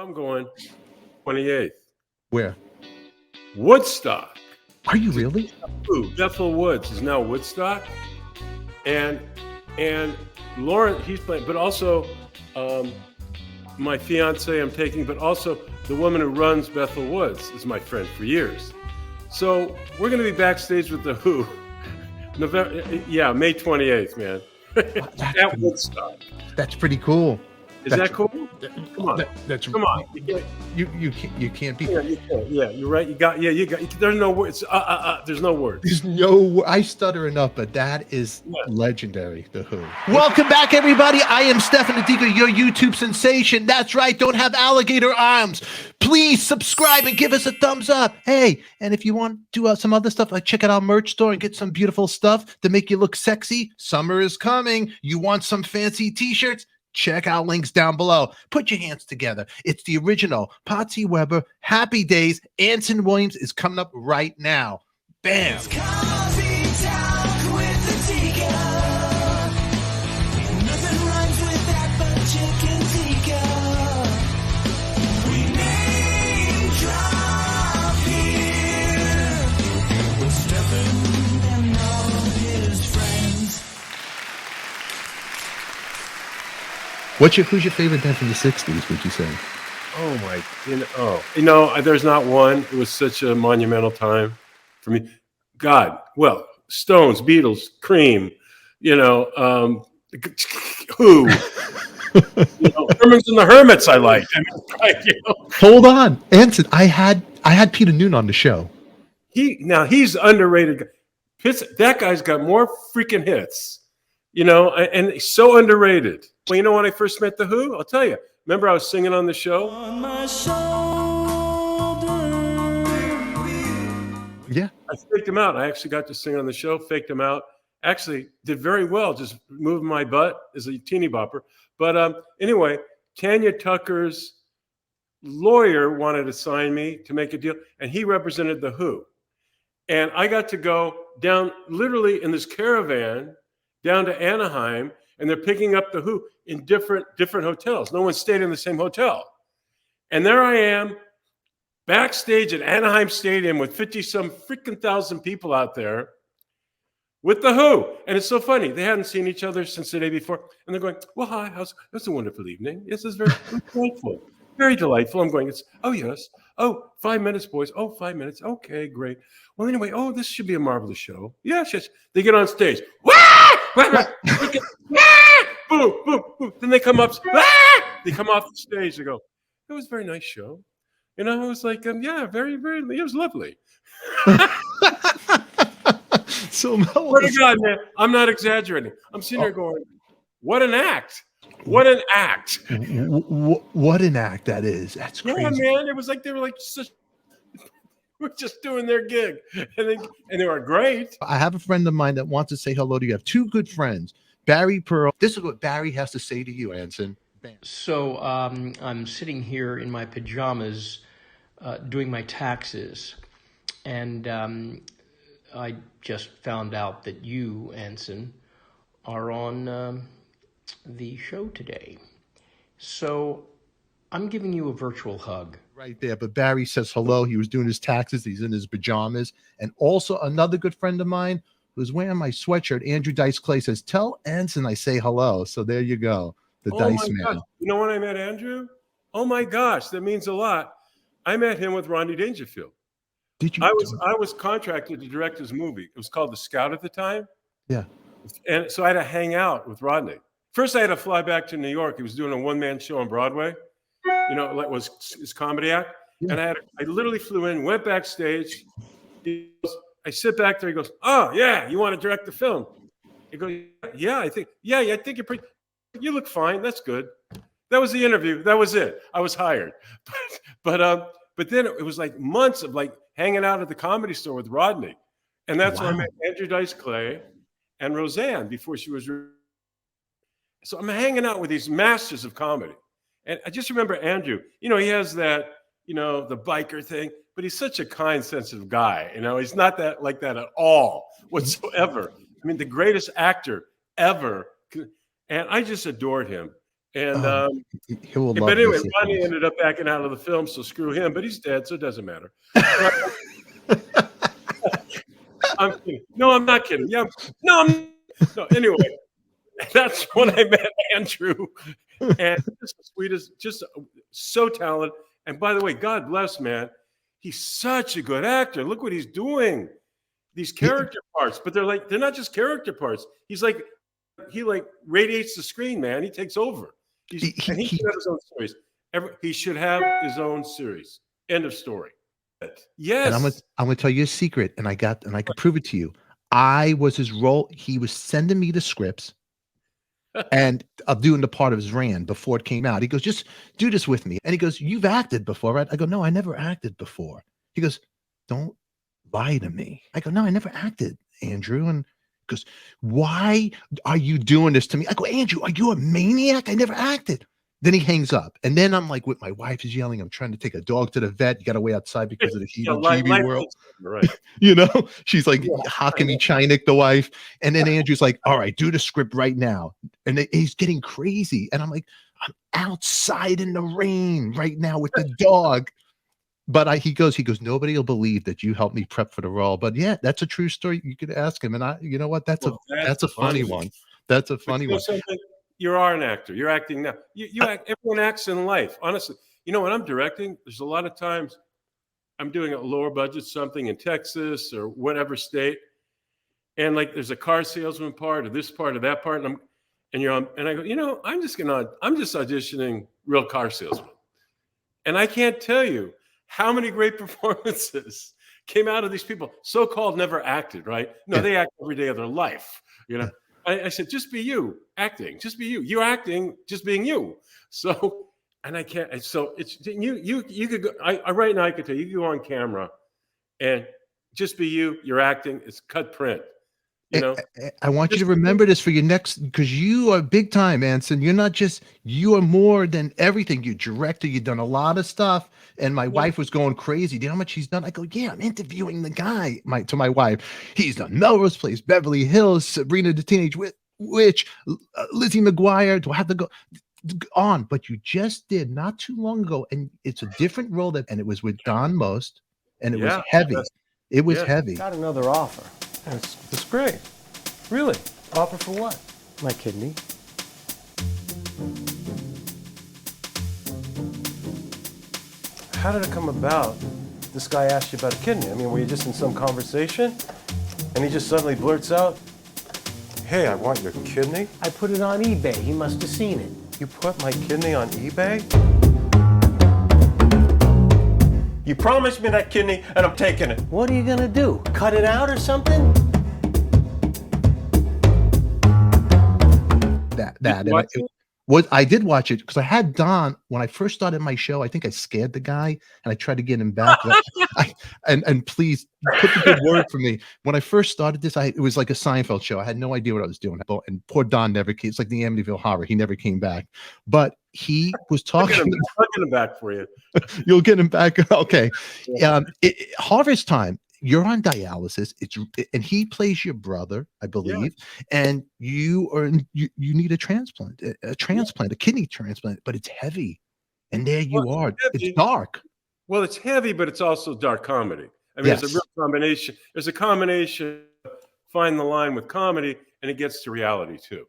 I'm going 28th. Where? Woodstock. Are you really? Bethel Woods is now Woodstock, and Lauren, he's playing, but also my fiance I'm taking, but also the woman who runs Bethel Woods is my friend for years. So we're going to be backstage with the Who, May 28th, man. At Woodstock. That's pretty cool. Is that cool? Come on. Come on. You can't beat that. Yeah, you're right. You got. There's no words. There's no words. There's no. I stutter enough, but that is legendary. The Who. Welcome back, everybody. I am Stefan, ADIKA, your YouTube sensation. That's right. Don't have alligator arms. Please subscribe and give us a thumbs up. Hey, and if you want to do some other stuff, like check out our merch store and get some beautiful stuff to make you look sexy. Summer is coming. You want some fancy T-shirts? Check out links down below. Put your hands together. It's the original Potsie Weber Happy Days. Anson Williams is coming up right now. Bam. It's coffee talk with the Tika. Nothing rhymes with that but chicken tikka. We name drop here with Stefan and all his friends. Who's your favorite band from the 60s, would you say? There's not one. It was such a monumental time for me. God, well, Stones, Beatles, Cream, Who, Hermans and the Hermits I liked. Hold on, Anson, I had Peter Noon on the show. He's underrated. That guy's got more freaking hits. And he's so underrated. Well, when I first met the Who, I'll tell you. Remember, I was singing on the show. On my shoulder. Yeah, I faked him out. I actually got to sing on the show. Faked him out. Actually, did very well. Just moving my butt as a teeny bopper. But anyway, Tanya Tucker's lawyer wanted to sign me to make a deal, and he represented the Who. And I got to go down, literally in this caravan, down to Anaheim, and they're picking up the Who in different hotels. No one stayed in the same hotel. And there I am, backstage at Anaheim Stadium with 50-some freaking thousand people out there with the Who. And it's so funny. They hadn't seen each other since the day before. And they're going, well, hi, that's a wonderful evening. Yes, it's very delightful. Very delightful. I'm going, yes. Oh, 5 minutes, boys. Oh, 5 minutes. Okay, great. Well, anyway, this should be a marvelous show. Yes. They get on stage. Boom, boom, boom. Then they come up. They come off the stage. They go, it was a very nice show. I was like, very, very, it was lovely. So, swear to God, man, I'm not exaggerating. I'm sitting there going, what an act. What an act. What an act that is. That's crazy. Yeah, man. It was like they were we're just doing their gig. And they were great. I have a friend of mine that wants to say hello to you. I have two good friends, Barry Pearl. This is what Barry has to say to you, Anson. Bam. So I'm sitting here in my pajamas doing my taxes. And I just found out that you, Anson, are on the show today. So I'm giving you a virtual hug. Right there. But Barry says hello. He was doing his taxes. He's in his pajamas. And also another good friend of mine who's wearing my sweatshirt, Andrew Dice Clay, says, tell Anson I say hello. So there you go. The Dice Man. Gosh. You know when I met Andrew? Oh my gosh, that means a lot. I met him with Rodney Dangerfield. Did you? I was contracted to direct his movie. It was called The Scout at the time. Yeah. And so I had to hang out with Rodney. First, I had to fly back to New York. He was doing a one-man show on Broadway. Like was his comedy act. Yeah. And I literally flew in, went backstage. I sit back there. He goes, oh, yeah, you want to direct the film? He goes, yeah, I think you look fine. That's good. That was the interview. That was it. I was hired. But then it was like months of like hanging out at the Comedy Store with Rodney. And that's where I met Andrew Dice Clay and Roseanne before she was. So I'm hanging out with these masters of comedy. And I just remember Andrew, he has that, the biker thing, but he's such a kind, sensitive guy. He's not that like that at all whatsoever. I mean, the greatest actor ever. And I just adored him. And he will love but anyway, this. Ronnie ended up backing out of the film, so screw him. But he's dead, so it doesn't matter. I'm kidding. No, I'm not kidding. Yeah, no. Anyway, that's when I met Andrew, and just the sweetest, just so talented. And by the way, God bless, man. He's such a good actor. Look what he's doing. These character parts, but they're not just character parts. He radiates the screen, man. He takes over. He should have his own series. He should have his own series. End of story. Yes. And I'm gonna tell you a secret, and I can prove it to you. I was his role. He was sending me the scripts, and I'm doing the part of his Rand before it came out. He goes, just do this with me. And he goes, you've acted before, right? I go, no, I never acted before. He goes, don't lie to me. I go, no, I never acted, Andrew. And he goes, why are you doing this to me? I go, Andrew, are you a maniac? I never acted. Then he hangs up. And then I'm like, with my wife is yelling, I'm trying to take a dog to the vet. You got to wait outside because of the heebie world. Right. You know, she's like, how can he Chinik the wife? And then Andrew's like, all right, do the script right now. And he's getting crazy. And I'm like, I'm outside in the rain right now with the dog. But he goes, nobody will believe that you helped me prep for the role. But yeah, that's a true story. You could ask him. And you know what? That's a funny one. That's a funny one. You are an actor. You're acting now. You act. Everyone acts in life. Honestly, you know, when I'm directing, there's a lot of times I'm doing a lower budget something in Texas or whatever state, and like there's a car salesman part or this part or that part, and I go, you know, I'm just auditioning real car salesman, and I can't tell you how many great performances came out of these people. So-called never acted, right? No, they act every day of their life. You know. I said, just be you acting, just be you. You're acting, just being you. So, and I can't. So it's you could go. Right now I could tell you, you go on camera, and just be you. You're acting. It's cut print. You know. I want you to remember this for your next, because you are big time, Anson. You are more than everything. You're director. You've done a lot of stuff. And my wife was going crazy. Do you know how much he's done? I go, yeah, I'm interviewing the guy. To my wife, he's done Melrose Place, Beverly Hills, Sabrina the Teenage Witch, Lizzie McGuire. Do I have to go on? But you just did not too long ago, and it's a different role and it was with Don Most, and it was heavy. It was heavy. Got another offer. That's great. Really? Offer for what? My kidney. How did it come about? This guy asked you about a kidney. I mean, were you just in some conversation and he just suddenly blurts out, hey, I want your kidney? I put it on eBay. He must have seen it. You put my kidney on eBay? You promised me that kidney and I'm taking it. What are you gonna do? Cut it out or something? I did watch it because I had Don when I first started my show. I think I scared the guy and I tried to get him back. And please put the good word for me. When I first started this, it was like a Seinfeld show. I had no idea what I was doing. And poor Don never came. It's like the Amityville Horror. He never came back. But he was talking. I'll get him back for you. You'll get him back. Okay. Harvest Time. You're on dialysis. And he plays your brother, I believe, and you need a transplant, a kidney transplant, but it's heavy. And there you are. It's dark. Well, it's heavy, but it's also dark comedy. I mean, there's a real combination. There's a combination. Find the line with comedy, and it gets to reality too.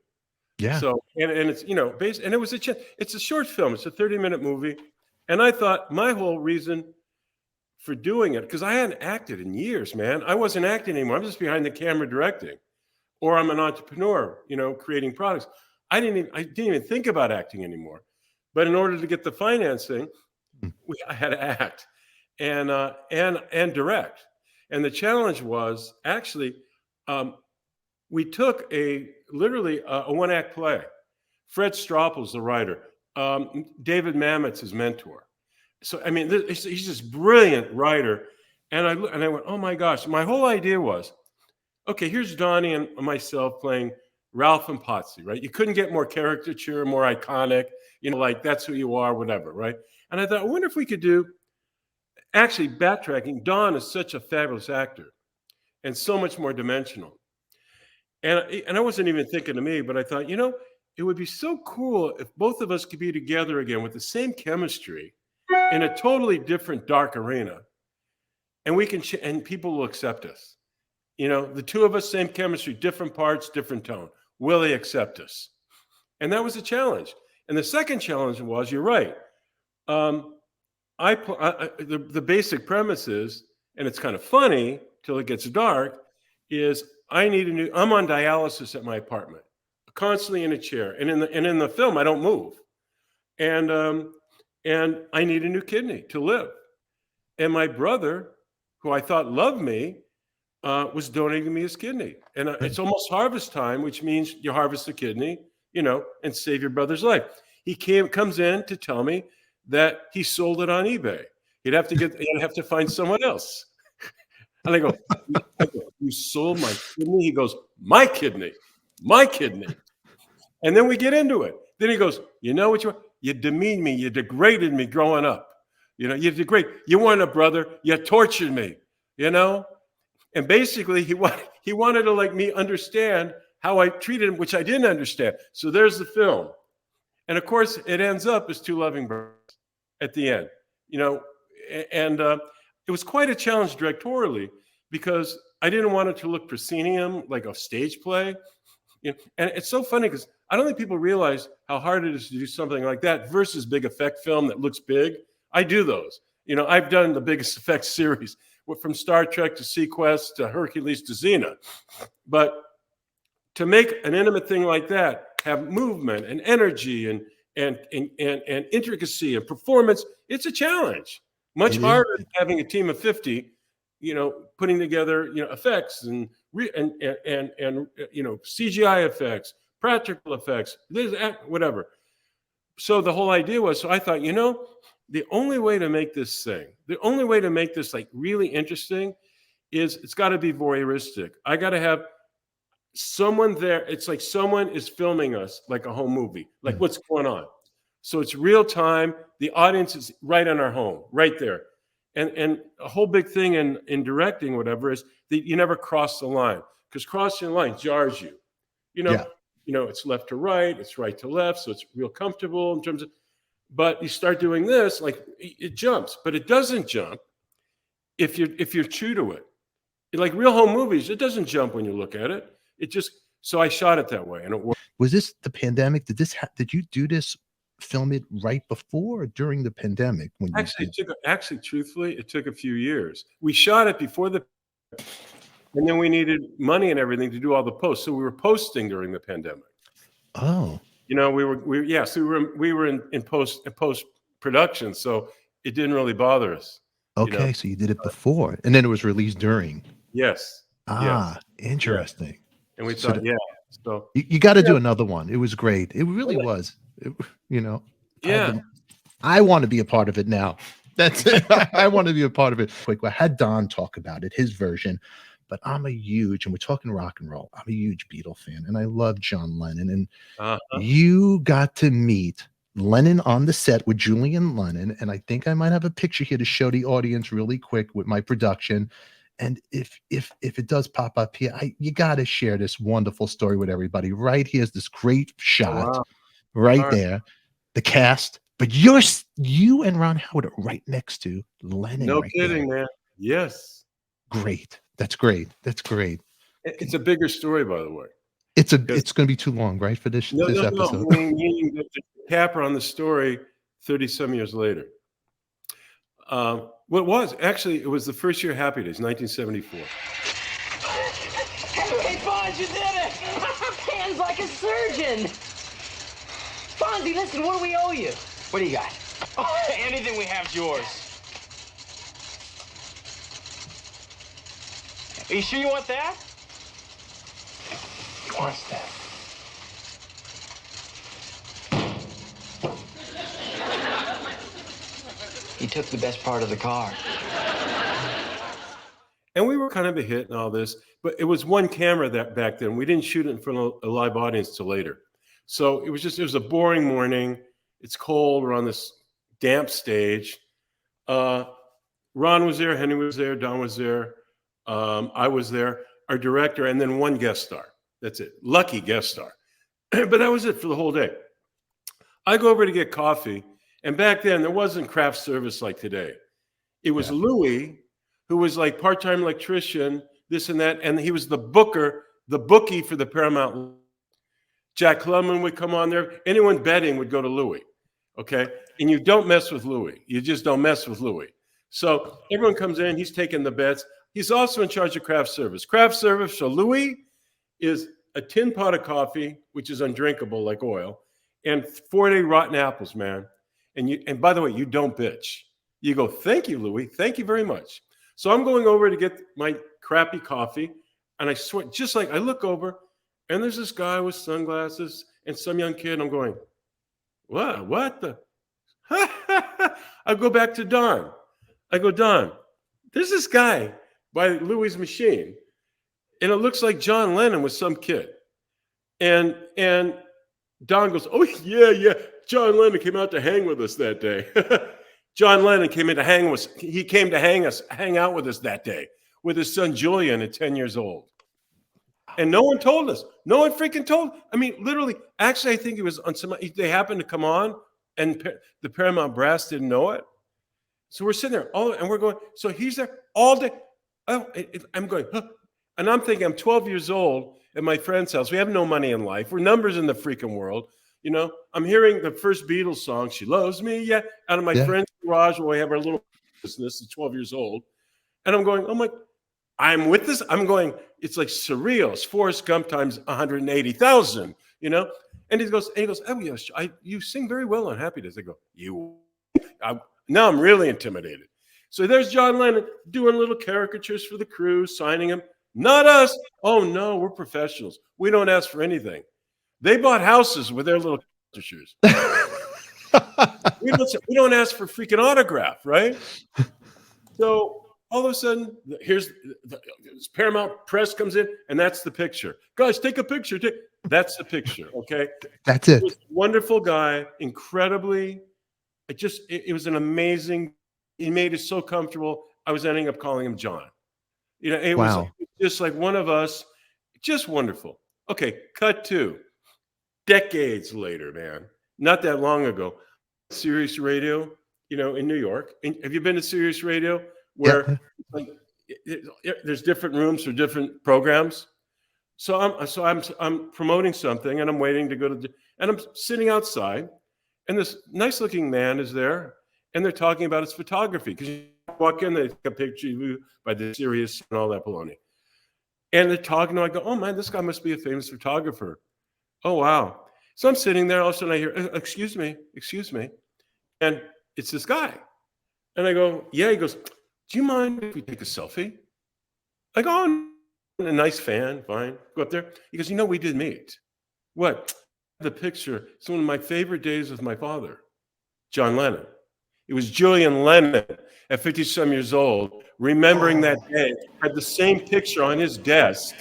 Yeah. So and it's based, and it's a short film. It's a 30-minute movie, and I thought my whole reason for doing it, because I hadn't acted in years, man. I wasn't acting anymore. I'm just behind the camera directing, or I'm an entrepreneur, creating products. I didn't even think about acting anymore. But in order to get the financing, I had to act and direct. And the challenge was actually, we took literally a one-act play. Fred Stroppel's the writer. David Mamet's his mentor. So, I mean, he's this brilliant writer. And I went, oh my gosh. My whole idea was, okay, here's Donnie and myself playing Ralph and Potsie, right? You couldn't get more caricature, more iconic, like that's who you are, whatever, right? And I thought, I wonder if we could do, actually backtracking, Don is such a fabulous actor and so much more dimensional. And I wasn't even thinking of me, but I thought, it would be so cool if both of us could be together again with the same chemistry in a totally different dark arena, and we can and people will accept us. You know, the two of us, same chemistry, different parts, different tone. Will they accept us? And that was a challenge. And the second challenge was, you're right. The basic premise is, and it's kind of funny till it gets dark, is I'm on dialysis at my apartment, constantly in a chair, and in the film I don't move, and I need a new kidney to live. And my brother, who I thought loved me, was donating me his kidney, and it's almost harvest time, which means you harvest the kidney, you know, and save your brother's life. He comes in to tell me that he sold it on eBay. He'd have to find someone else. And I go, you sold my kidney? He goes, my kidney. And then we get into it. Then he goes, you know what you demeaned me, you degraded me growing up. You know, you weren't a brother, you tortured me, you know? And basically he wanted to like me understand how I treated him, which I didn't understand. So there's the film. And of course it ends up as Two Loving Brothers at the end, you know, and it was quite a challenge directorially because I didn't want it to look proscenium, like a stage play. You know, and it's so funny because I don't think people realize how hard it is to do something like that versus big effect film that looks big. I do those. You know, I've done the biggest effects series from Star Trek to Sequest to Hercules to Xena. But to make an intimate thing like that have movement and energy and intricacy and performance, it's a challenge. Much harder than having a team of 50, you know, putting together, you know, effects and you know, CGI effects, practical effects, whatever. So the whole idea was, so I thought, you know, the only way to make this thing, the only way to make this like really interesting is it's got to be voyeuristic. I got to have someone there. It's like someone is filming us like a home movie, like what's going on. So it's real time. The audience is right in our home, right there. And a whole big thing in directing, whatever, is that you never cross the line, because crossing the line jars you. You know, it's left to right, it's right to left, so it's real comfortable in terms of. But you start doing this, like it jumps, but it doesn't jump if you're true to it. Like real home movies, it doesn't jump when you look at it. It just. So I shot it that way, and it worked. Was this the pandemic? Did you do this? Film it right before or during the pandemic? When Actually, truthfully, it took a few years. We shot it before and then we needed money and everything to do all the posts. So we were posting during the pandemic. Oh, you know, we were in post production, so it didn't really bother us. Okay, you know? So you did it before, and then it was released during. Yes. Interesting. Yeah. And we thought, so you got to do another one. It was great. It really was. You know, I want to be a part of it now. That's it. I want to be a part of it. Quick, I had Don talk about it, his version, but I'm a huge, and we're talking rock and roll, I'm a huge Beatles fan, and I love John Lennon. And you got to meet Lennon on the set with Julian Lennon, and I think I might have a picture here to show the audience really quick with my production. And if it does pop up here, you got to share this wonderful story with everybody. Right here's this great shot. Right there, the cast, but you and Ron Howard are right next to Lennon. No kidding, man. Yes. Great. That's great. That's great. It's a bigger story, by the way. It's going to be too long, right, for this episode? No. The capper on the story 30-some years later. It was the first year of Happy Days, 1974. Hey, Fonz, you did it! Hands like a surgeon! Fonzie, listen, what do we owe you? What do you got? Oh, anything we have's yours. Are you sure you want that? He wants that. He took the best part of the car. And we were kind of a hit and all this, but it was one camera that back then. We didn't shoot it in front of a live audience till later. So it was a boring morning. It's cold. We're on this damp stage. Ron was there. Henry was there. Don was there. I was there. Our director, and then one guest star. That's it. Lucky guest star. But that was it for the whole day. I go over to get coffee, and back then there wasn't craft service like today. It was Louis, who was like part-time electrician, this and that, and he was the bookie for the Paramount. Jack Klugman would come on there. Anyone betting would go to Louis, okay? And you don't mess with Louis. You just don't mess with Louis. So everyone comes in. He's taking the bets. He's also in charge of craft service. Craft service, so Louis is a tin pot of coffee, which is undrinkable like oil, and 4-day rotten apples, man. And by the way, you don't bitch. You go, thank you, Louis. Thank you very much. So I'm going over to get my crappy coffee, and I swear, just like I look over, and there's this guy with sunglasses and some young kid. I'm going, what the? I go back to Don. I go, Don, there's this guy by Louis' machine, and it looks like John Lennon with some kid. And Don goes, oh, yeah. John Lennon came out to hang with us that day. John Lennon came in to hang with us. He came to hang out with us that day with his son Julian at 10 years old. And no one told us. No one freaking told. I mean, literally, actually, I think it was on some, they happened to come on and the Paramount brass didn't know it. So we're sitting there and we're going, so he's there all day. Oh, I'm going, huh. And I'm thinking, I'm 12 years old at my friend's house. We have no money in life. We're numbers in the freaking world. You know, I'm hearing the first Beatles song, She Loves Me, yeah, out of my friend's garage where we have our little business at 12 years old. And I'm going, oh my, I'm with this. I'm going, it's like surreal. It's Forrest Gump times 180,000, you know? And he goes, oh, yes, you sing very well on Happy Days. I go, now I'm really intimidated. So there's John Lennon doing little caricatures for the crew, signing them. Not us. Oh, no, we're professionals. We don't ask for anything. They bought houses with their little caricatures. we don't ask for freaking autograph, right? So all of a sudden, here's Paramount Press comes in, and that's the picture. Guys, take a picture. That's the picture, okay? That's it. He was a wonderful guy, incredibly. It was an amazing. He made us so comfortable. I was ending up calling him John. You know, it was just like one of us. Just wonderful. Okay, cut to decades later, man. Not that long ago. Sirius Radio, you know, in New York. And have you been to Sirius Radio? Where there's different rooms for different programs. So I'm promoting something, and I'm waiting to go and I'm sitting outside, and this nice looking man is there, and they're talking about his photography because you walk in, they take a picture of you by the Sirius and all that baloney, and they're talking. And I go, oh man, this guy must be a famous photographer. Oh wow. So I'm sitting there, all of a sudden I hear, excuse me, and it's this guy, and I go, yeah. He goes, do you mind if we take a selfie? I go, oh, a nice fan, fine. Go up there. He goes, you know, we did meet. What? The picture. It's one of my favorite days with my father, John Lennon. It was Julian Lennon at 50-some years old, remembering that day, had the same picture on his desk,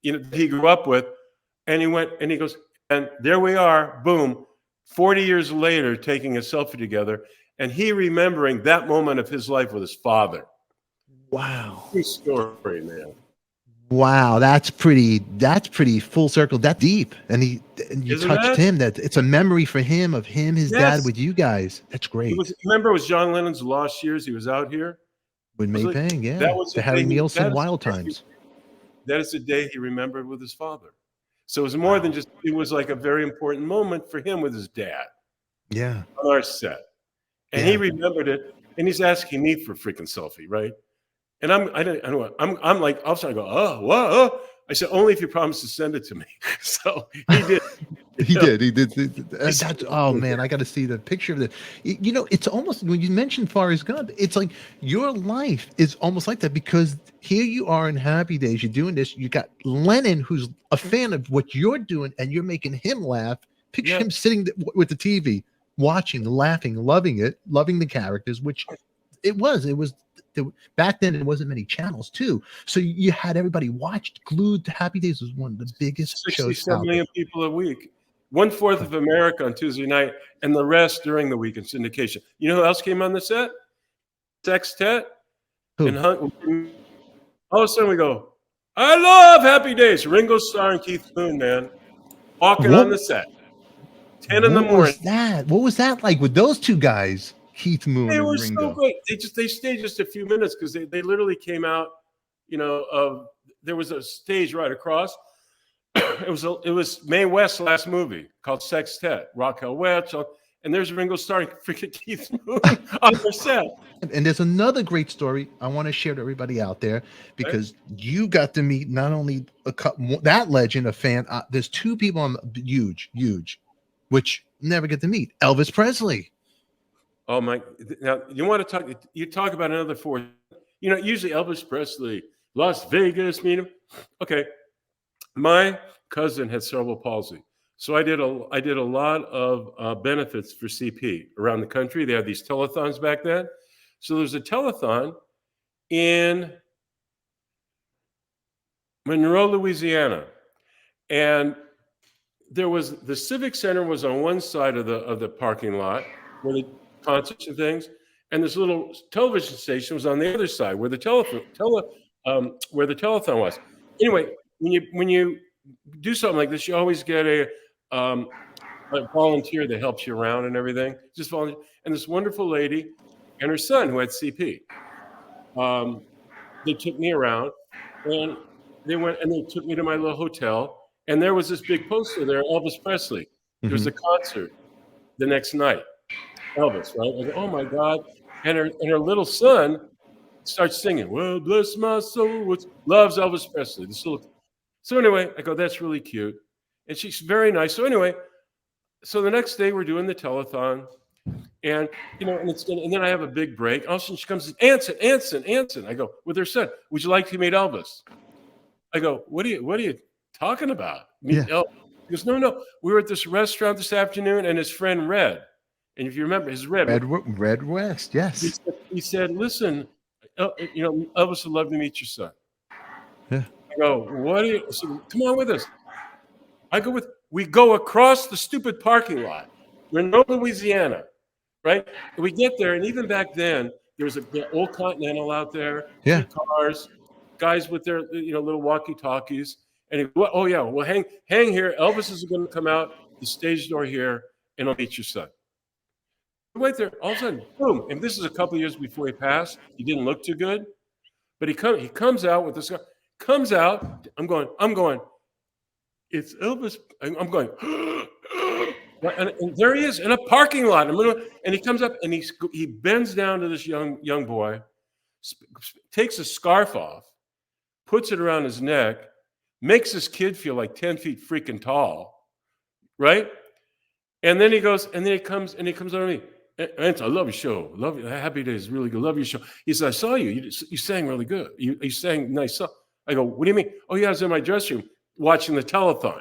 you know, that he grew up with. And he went, and he goes, and there we are, boom, 40 years later, taking a selfie together. And he remembering that moment of his life with his father. Wow. True story, man. Wow, that's pretty full circle. That deep. And you touched him. That it's a memory for him of him, his dad with you guys. That's great. Remember, it was John Lennon's lost years. He was out here. With May Pang, yeah. That was the Harry Nielsen Wild Times. That is the day he remembered with his father. So it was more than just, it was like a very important moment for him with his dad. Yeah. On our set. And he remembered it, and he's asking me for a freaking selfie, right? And I'm like, all of a sudden I go, whoa. I said, only if you promise to send it to me. So he did. He did. That's, oh man, I got to see the picture of it. You know, it's almost, when you mentioned Forrest Gump, it's like your life is almost like that, because here you are in Happy Days, you're doing this, you got Lennon, who's a fan of what you're doing, and you're making him laugh. Picture him sitting with the TV, watching, laughing, loving it, loving the characters, which it was back then. It wasn't many channels too, so you had everybody watched, glued to Happy Days. Was one of the biggest 67 million people a week, 1/4 of America on Tuesday night, and the rest during the week in syndication. You know who else came on the set? Sextet and Hunt. All of a sudden we go, I love Happy Days. Ringo Starr and Keith Moon, man. walking on the set. 10 in the What was morning. that? What was that like with those two guys, Keith Moon They and were Ringo? so great. They stayed just a few minutes because they literally came out, there was a stage right across. It was Mae West's last movie called Sextet, Raquel Welch, and there's Ringo starring freaking Keith Moon on their set. And there's another great story I want to share to everybody out there, because you got to meet not only that legend, a fan. There's two people I'm huge, which never get to meet. Elvis Presley. Oh my! Now you want to talk? You talk about another four. Usually Elvis Presley, Las Vegas, meet him. Okay, my cousin had cerebral palsy, so I did a lot of benefits for CP around the country. They had these telethons back then. So there's a telethon in Monroe, Louisiana, and there was the Civic Center was on one side of the parking lot where the concerts and things, and this little television station was on the other side where the where the telethon was. Anyway, when you do something like this, you always get a volunteer that helps you around and everything. Just volunteer. And this wonderful lady and her son who had CP, they took me around, and they took me to my little hotel, and there was this big poster there, Elvis Presley. There was a concert the next night. Elvis, right? I go, oh my God. And her little son starts singing, well, bless my soul, which loves Elvis Presley. So anyway, I go, that's really cute. And she's very nice. So anyway, so the next day we're doing the telethon, and and then I have a big break. All of a sudden she comes, Anson. I go, with her son, would you like to meet Elvis? I go, what are you talking about? Meet Elvis? He goes, no. We were at this restaurant this afternoon, and his friend Red. And if you remember, his Red West, yes. He said, listen, Elvis would love to meet your son. Yeah. I go, what are you? I said, come on with us. We go across the stupid parking lot. We're in Louisiana, right? And we get there, and even back then, there was the old Continental out there, yeah, cars, guys with their little walkie-talkies. And he goes, oh yeah, well hang here. Elvis is going to come out the stage door here, and I'll meet your son. Right there, all of a sudden, boom! And this is a couple of years before he passed. He didn't look too good, but he comes out with this guy. Comes out. I'm going. It's Elvis. I'm going. And there he is in a parking lot. And he comes up and he bends down to this young boy, takes a scarf off, puts it around his neck, makes this kid feel like 10 feet freaking tall, right? And then he comes over to me. Anson, I love your show. Love you. Happy Days is really good. Love your show. He said, I saw you. You sang really good. You sang nice stuff. I go, what do you mean? Oh, yeah, I was in my dressing room watching the telethon.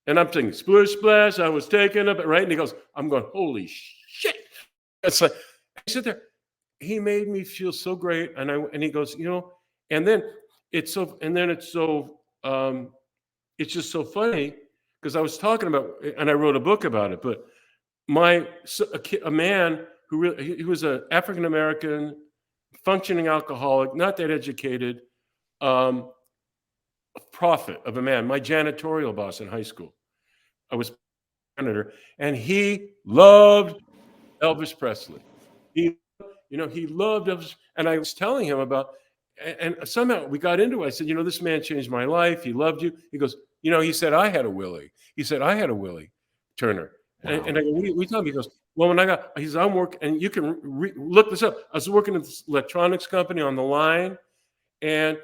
And I'm thinking, splish, splash, I was taken up, right? And he goes, I'm going, holy shit. It's like, I sit there. He made me feel so great. And he goes, and then it's just so funny because I was talking about, and I wrote a book about it, but a man he was an African-American functioning alcoholic, not that educated, prophet of a man, my janitorial boss in high school. I was janitor, and he loved Elvis Presley. He loved Elvis, and I was telling him about, and somehow we got into it. I said, this man changed my life. He loved you. He goes, he said, I had a Willie. He said, I had a Willie Turner. Wow. And I go, what are you telling me? He goes, well, I'm working, and you can look this up. I was working at this electronics company on the line, and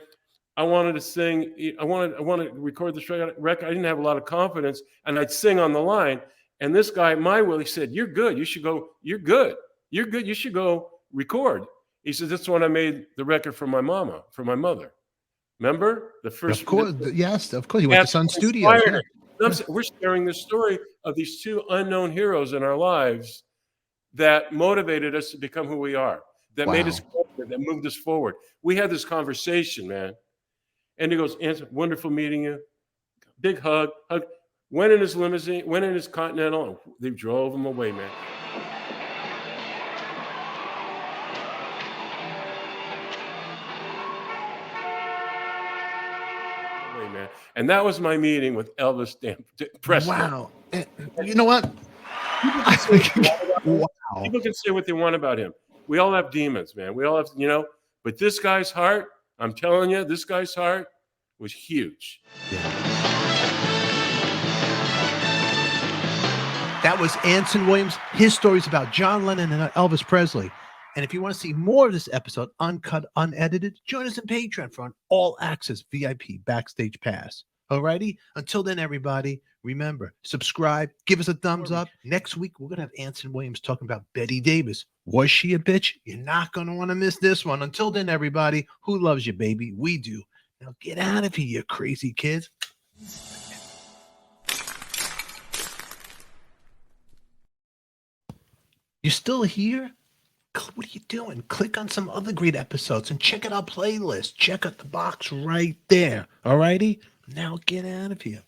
I wanted to sing. I wanted to record this record. I didn't have a lot of confidence, and I'd sing on the line. And this guy, my Willie, said, "You're good. You should go. You're good. You're good. You should go record." He said, "That's when I made the record for my mother. Remember the first? Of course, yes, of course. You went to Sun Studios. Yeah. We're sharing the story of these two unknown heroes in our lives that motivated us to become who we are, that made us confident, that moved us forward. We had this conversation, man. And he goes, Anson, wonderful meeting you. Big hug. Went in his limousine, went in his Continental, and they drove him away, man. man. And that was my meeting with Elvis Presley. Wow. You know what? Wow. People can say what they want about him. We all have demons, man. We all have, but this guy's heart, I'm telling you, this guy's heart was huge. That was Anson Williams. His stories about John Lennon and Elvis Presley. And if you want to see more of this episode, uncut, unedited, join us on Patreon for an all-access VIP backstage pass. Alrighty? Until then, everybody, remember, subscribe, give us a thumbs up. Next week, we're going to have Anson Williams talking about Betty Davis. Was she a bitch? You're not going to want to miss this one. Until then, everybody, who loves you, baby? We do. Now get out of here, you crazy kids. You still here? What are you doing? Click on some other great episodes and check out our playlist. Check out the box right there. Alrighty? Now get out of here.